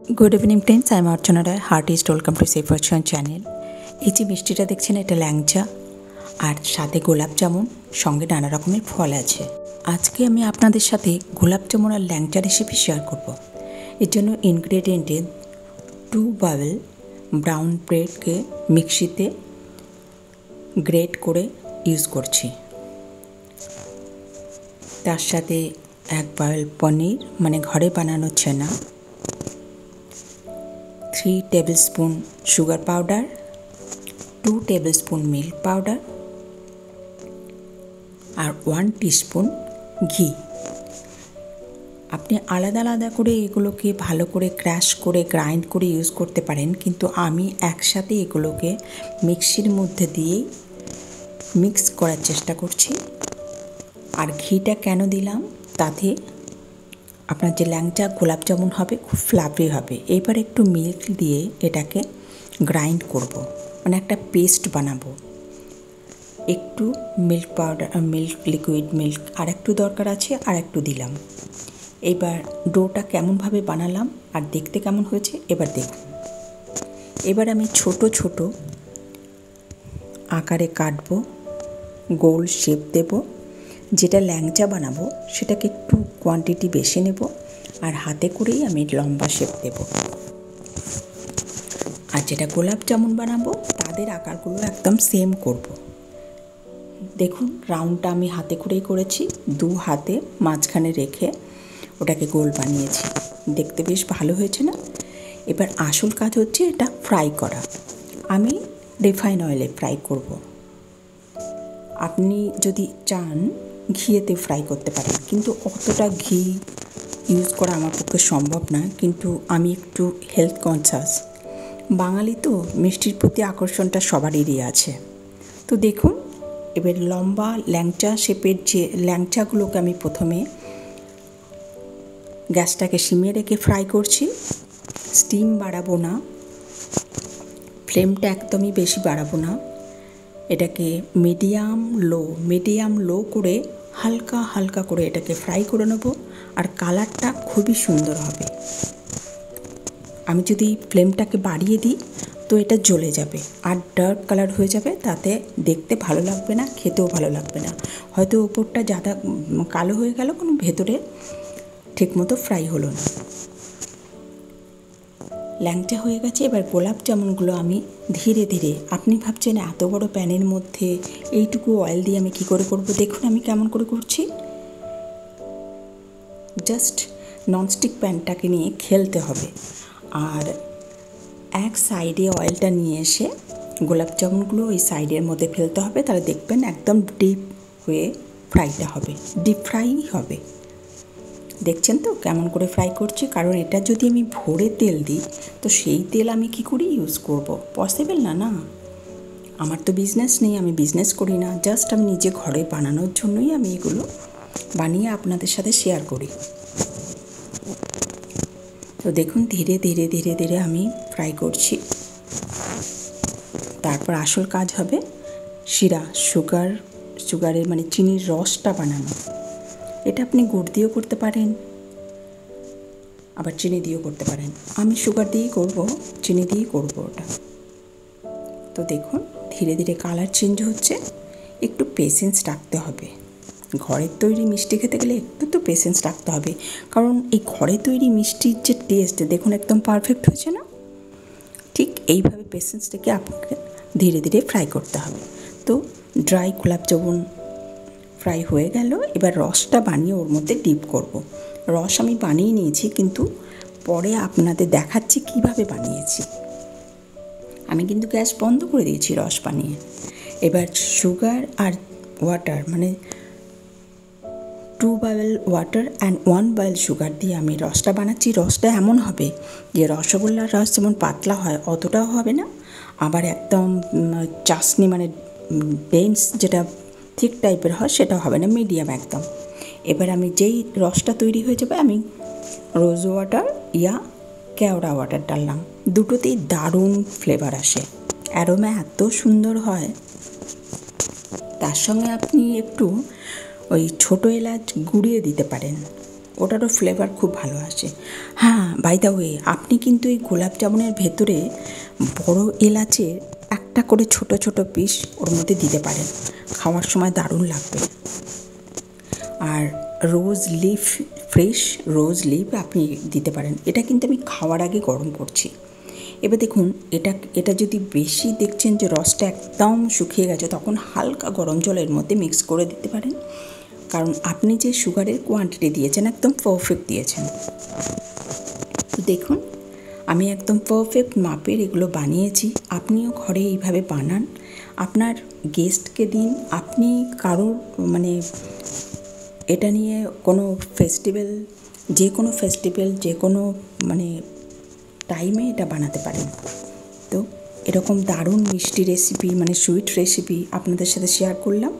Good evening friends, I am Archana Roy. Heart is welcome to safe version channel. এই যে মিষ্টিটা দেখছেন, এটা ল্যাংচা আর সাথে গোলাপ জামুন, সঙ্গে নানা রকমের ফল আছে। আজকে আমি আপনাদের সাথে গোলাপ জামুন আর ল্যাংচা রেসিপি শেয়ার করব। এর জন্য ইনগ্রেডিয়েন্টে 2 বাউল ব্রাউন ব্রেডকে মিক্সিতে গ্রেট করে ইউজ করছি। তার সাথে 1 বাউল পনির, মানে ঘরে বানানো ছানা, 3 tablespoon sugar powder, 2 tablespoon milk powder আর 1 টিস্পুন ঘি। আপনি আলাদা আলাদা করে এগুলোকে ভালো করে ক্র্যাশ করে গ্রাইন্ড করে ইউজ করতে পারেন, কিন্তু আমি একসাথে এগুলোকে মিক্সির মধ্যে দিয়েই মিক্স করার চেষ্টা করছি। আর ঘিটা কেন দিলাম, তাতে আপনার যে ল্যাংচা গোলাপ জামুন হবে খুব ফ্লাফি হবে। এবার একটু মিল্ক দিয়ে এটাকে গ্রাইন্ড করব, মানে একটা পেস্ট বানাবো। একটু মিল্ক পাউডার, লিকুইড মিল্ক আর একটু দরকার আছে, আর একটু দিলাম। এবার ডোটা কেমনভাবে বানালাম আর দেখতে কেমন হয়েছে এবার দেখুন। এবার আমি ছোট ছোট আকারে কাটবো, গোল শেপ দেব। যেটা ল্যাংচা বানাবো সেটাকে একটু কোয়ান্টিটি বেশি নেব, আর হাতে করেই আমি লম্বা শেপ দেব। আর যেটা গোলাপ জামুন বানাবো তাদের আকারগুলো একদম সেম করব। দেখুন, রাউন্ডটা আমি হাতে করেই করেছি, 2 হাতে মাঝখানে রেখে ওটাকে গোল বানিয়েছি। দেখতে বেশ ভালো হয়েছে না? এবার আসল কাজ হচ্ছে এটা ফ্রাই করা। আমি রিফাইন অয়েলে ফ্রাই করব। আপনি যদি চান ঘিয়েতে ফ্রাই করতে পারেন, কিন্তু অতটা ঘি ইউজ করা আমার পক্ষে সম্ভব না। কিন্তু আমি একটু হেলথ কনসাস বাঙালি, তো মিষ্টির প্রতি আকর্ষণটা সবারই আছে। তো দেখুন, এবার লম্বা ল্যাংচা শেপের যে ল্যাংচাগুলোকে আমি প্রথমে গ্যাসটাকে সিমে রেখে ফ্রাই করছি। স্টিম বাড়াবো না, ফ্লেমটা একদমই বেশি বাড়াবো না। এটাকে মিডিয়াম লো করে হালকা হালকা করে এটাকে ফ্রাই করে নেব। আর কালারটা খুবই সুন্দর হবে। আমি যদি ফ্লেমটাকে বাড়িয়ে দিই তো এটা জ্বলে যাবে আর ডার্ক কালার হয়ে যাবে, তাতে দেখতে ভালো লাগবে না, খেতেও ভালো লাগবে না। হয়তো ওপরটা জাদা কালো হয়ে গেল, কোনো ভেতরে ঠিকমতো ফ্রাই হলো না। ল্যাংচা হয়ে গেছে। এবার গোলাপ জামুনগুলো আমি ধীরে ধীরে, আপনি ভাবছেন এত বড় প্যানের মধ্যে এইটুকু অয়েল দিয়ে আমি কী করে করব, দেখুন আমি কেমন করে করছি। জাস্ট ননস্টিক প্যানটাকে নিয়ে খেলতে হবে, আর এক সাইডে অয়েলটা নিয়ে এসে গোলাপ জামুনগুলো ওই সাইডের মধ্যে ফেলতে হবে। তাহলে দেখবেন একদম ডিপ হয়ে ফ্রাইটা হবে, ডিপ ফ্রাই হবে। দেখছেন তো কেমন করে ফ্রাই করছি? কারণ এটা যদি আমি ভরে তেল দিই তো সেই তেল আমি কি করে ইউজ করব? পসিবল না। না, আমার তো বিজনেস নেই, আমি বিজনেস করি না। জাস্ট আমি নিজে ঘরে বানানোর জন্যই আমি এগুলো বানিয়ে আপনাদের সাথে শেয়ার করি। তো দেখুন, ধীরে ধীরে ধীরে ধীরে আমি ফ্রাই করছি। তারপর আসল কাজ হবে সুগারের মানে চিনির রসটা বানানো। এটা আপনি গুড় দিয়েও করতে পারেন, আবার চিনি দিয়েও করতে পারেন। আমি সুগার দিয়েই করব, চিনি দিয়েই করব ওটা। তো দেখুন, ধীরে ধীরে কালার চেঞ্জ হচ্ছে। একটু পেশেন্স রাখতে হবে। ঘরের তৈরি মিষ্টি খেতে গেলে একটু তো পেশেন্স রাখতে হবে, কারণ এই ঘরে তৈরি মিষ্টির যে টেস্ট, দেখুন একদম পারফেক্ট হয়েছে না? ঠিক এইভাবে পেশেন্স রেখে আপনাকে ধীরে ধীরে ফ্রাই করতে হবে। তো ড্রাই গোলাপ জামুন ফ্রাই হয়ে গেল। এবার রসটা বানিয়ে ওর মধ্যে ডিপ করব। রস আমি বানিয়ে নিয়েছি, কিন্তু পরে আপনাদের দেখাচ্ছি কিভাবে বানিয়েছি। আমি কিন্তু গ্যাস বন্ধ করে দিয়েছি রস বানিয়ে। এবার সুগার আর ওয়াটার, মানে 2 বাউল ওয়াটার অ্যান্ড 1 বাউল সুগার দিয়ে আমি রসটা বানাচ্ছি। রসটা এমন হবে যে রসগোল্লার রস যেমন পাতলা হয় অতটাও হবে না, আবার একদম চাশনি মানে ডেন্স যেটা থিক টাইপের হয় সেটাও হবে না, মিডিয়াম একদম। এবার আমি যেই রসটা তৈরি হয়ে যাবে, আমি রোজ ওয়াটার ইয়া কেওড়া ওয়াটার ডাললাম। দুটোতেই দারুণ ফ্লেভার আসে, অ্যারোমা এত সুন্দর হয়। তার সঙ্গে আপনি একটু ওই ছোটো এলাচ গুঁড়িয়ে দিতে পারেন, ওটারও ফ্লেভার খুব ভালো আসে। হ্যাঁ, বাই দ্য ওয়ে, আপনি কিন্তু এই গোলাপ জামুনের ভেতরে বড় এলাচের একটা করে ছোট ছোট পিস ওর মধ্যে দিতে পারেন, খাওয়ার সময় দারুণ লাগবে। আর রোজ লিফ, ফ্রেশ রোজ লিফ আপনি দিতে পারেন। এটা কিন্তু আমি খাওয়ার আগে গরম করছি। এবার দেখুন, এটা যদি বেশি দেখছেন যে রসটা একদম শুকিয়ে গেছে, তখন হালকা গরম জলের মধ্যে মিক্স করে দিতে পারেন, কারণ আপনি যে সুগারের কোয়ান্টিটি দিয়েছেন একদম পারফেক্ট দিয়েছেন। দেখুন, আমি একদম পারফেক্ট মাপের এগুলো বানিয়েছি। আপনিও ঘরে এইভাবে বানান, আপনার গেস্টকে দিন। আপনি কারোর মানে এটা নিয়ে কোনো ফেস্টিভ্যাল, যে কোনো মানে টাইমে এটা বানাতে পারেন। তো এরকম দারুণ মিষ্টি রেসিপি, মানে সুইট রেসিপি আপনাদের সাথে শেয়ার করলাম।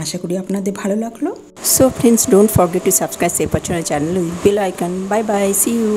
আশা করি আপনাদের ভালো লাগলো। So friends, don't forget to subscribe Safe Channel with bell icon. Bye bye. See you.